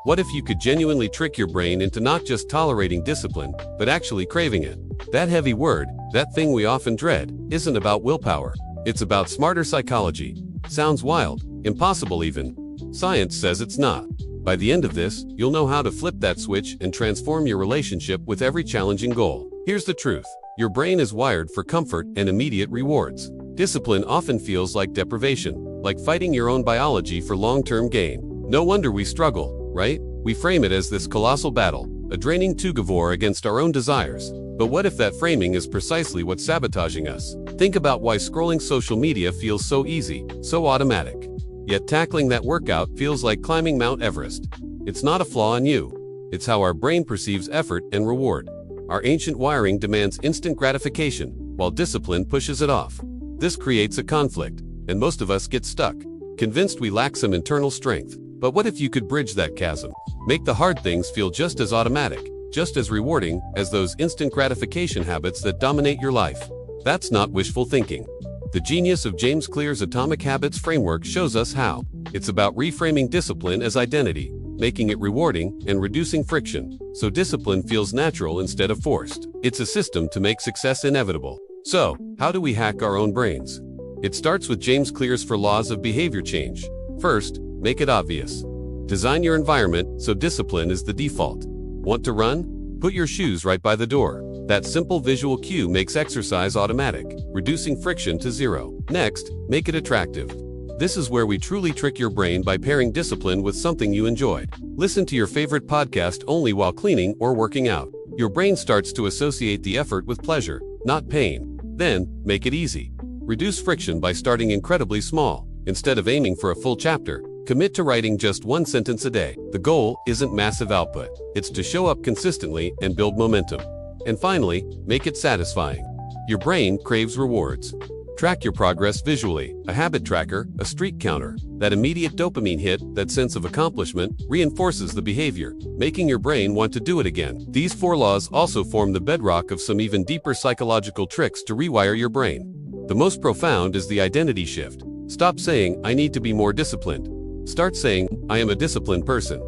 What if you could genuinely trick your brain into not just tolerating discipline, but actually craving it? That heavy word, that thing we often dread, isn't about willpower. It's about smarter psychology. Sounds wild, impossible even. Science says it's not. By the end of this, you'll know how to flip that switch and transform your relationship with every challenging goal. Here's the truth. Your brain is wired for comfort and immediate rewards. Discipline often feels like deprivation, like fighting your own biology for long-term gain. No wonder we struggle, right? We frame it as this colossal battle, a draining tug-of-war against our own desires. But what if that framing is precisely what's sabotaging us? Think about why scrolling social media feels so easy, so automatic. Yet tackling that workout feels like climbing Mount Everest. It's not a flaw in you. It's how our brain perceives effort and reward. Our ancient wiring demands instant gratification, while discipline pushes it off. This creates a conflict, and most of us get stuck, convinced we lack some internal strength. But what if you could bridge that chasm? Make the hard things feel just as automatic, just as rewarding as those instant gratification habits that dominate your life. That's not wishful thinking. The genius of James Clear's Atomic Habits framework shows us how. It's about reframing discipline as identity, making it rewarding and reducing friction, so discipline feels natural instead of forced. It's a system to make success inevitable. So, how do we hack our own brains? It starts with James Clear's 4 laws of behavior change. First, make it obvious. Design your environment so discipline is the default. Want to run? Put your shoes right by the door. That simple visual cue makes exercise automatic, reducing friction to 0. Next, make it attractive. This is where we truly trick your brain by pairing discipline with something you enjoy. Listen to your favorite podcast only while cleaning or working out. Your brain starts to associate the effort with pleasure, not pain. Then, make it easy. Reduce friction by starting incredibly small. Instead of aiming for a full chapter, commit to writing just 1 sentence a day. The goal isn't massive output. It's to show up consistently and build momentum. And finally, make it satisfying. Your brain craves rewards. Track your progress visually. A habit tracker, a streak counter. That immediate dopamine hit, that sense of accomplishment, reinforces the behavior, making your brain want to do it again. These 4 laws also form the bedrock of some even deeper psychological tricks to rewire your brain. The most profound is the identity shift. Stop saying, "I need to be more disciplined." Start saying, "I am a disciplined person."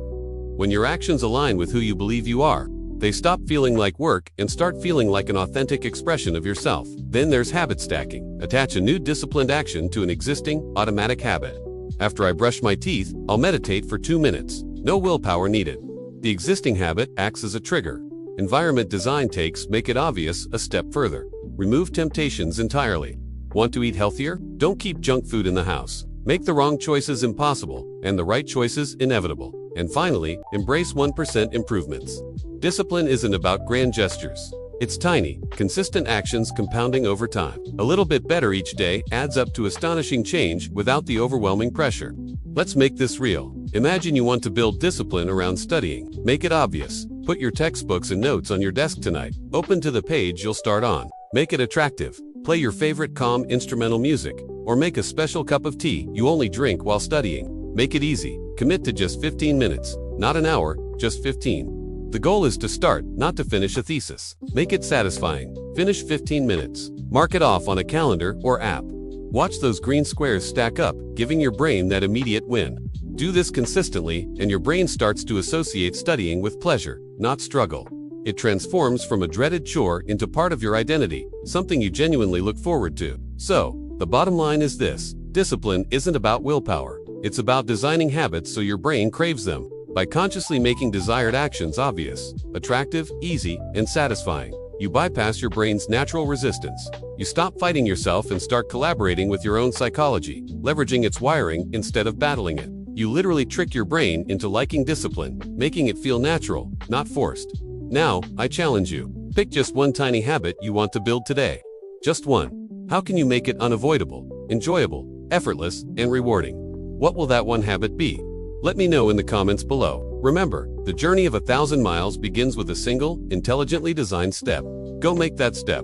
When your actions align with who you believe you are, they stop feeling like work and start feeling like an authentic expression of yourself. Then there's habit stacking. Attach a new disciplined action to an existing, automatic habit. After I brush my teeth, I'll meditate for 2 minutes. No willpower needed. The existing habit acts as a trigger. Environment design takes make it obvious a step further. Remove temptations entirely. Want to eat healthier? Don't keep junk food in the house. Make the wrong choices impossible and the right choices inevitable. And finally, embrace 1% improvements. Discipline isn't about grand gestures. It's tiny, consistent actions compounding over time. A little bit better each day adds up to astonishing change without the overwhelming pressure. Let's make this real. Imagine you want to build discipline around studying. Make it obvious. Put your textbooks and notes on your desk tonight. Open to the page you'll start on. Make it attractive. Play your favorite calm instrumental music, or make a special cup of tea you only drink while studying. Make it easy. Commit to just 15 minutes, not an hour, just 15. The goal is to start, not to finish a thesis. Make it satisfying. Finish 15 minutes. Mark it off on a calendar or app. Watch those green squares stack up, giving your brain that immediate win. Do this consistently, and your brain starts to associate studying with pleasure, not struggle. It transforms from a dreaded chore into part of your identity, something you genuinely look forward to. So, the bottom line is this: discipline isn't about willpower. It's about designing habits so your brain craves them. By consciously making desired actions obvious, attractive, easy, and satisfying, you bypass your brain's natural resistance. You stop fighting yourself and start collaborating with your own psychology, leveraging its wiring instead of battling it. You literally trick your brain into liking discipline, making it feel natural, not forced. Now, I challenge you. Pick just one tiny habit you want to build today. Just one. How can you make it unavoidable, enjoyable, effortless, and rewarding? What will that one habit be? Let me know in the comments below. Remember, the journey of 1,000 miles begins with a single, intelligently designed step. Go make that step.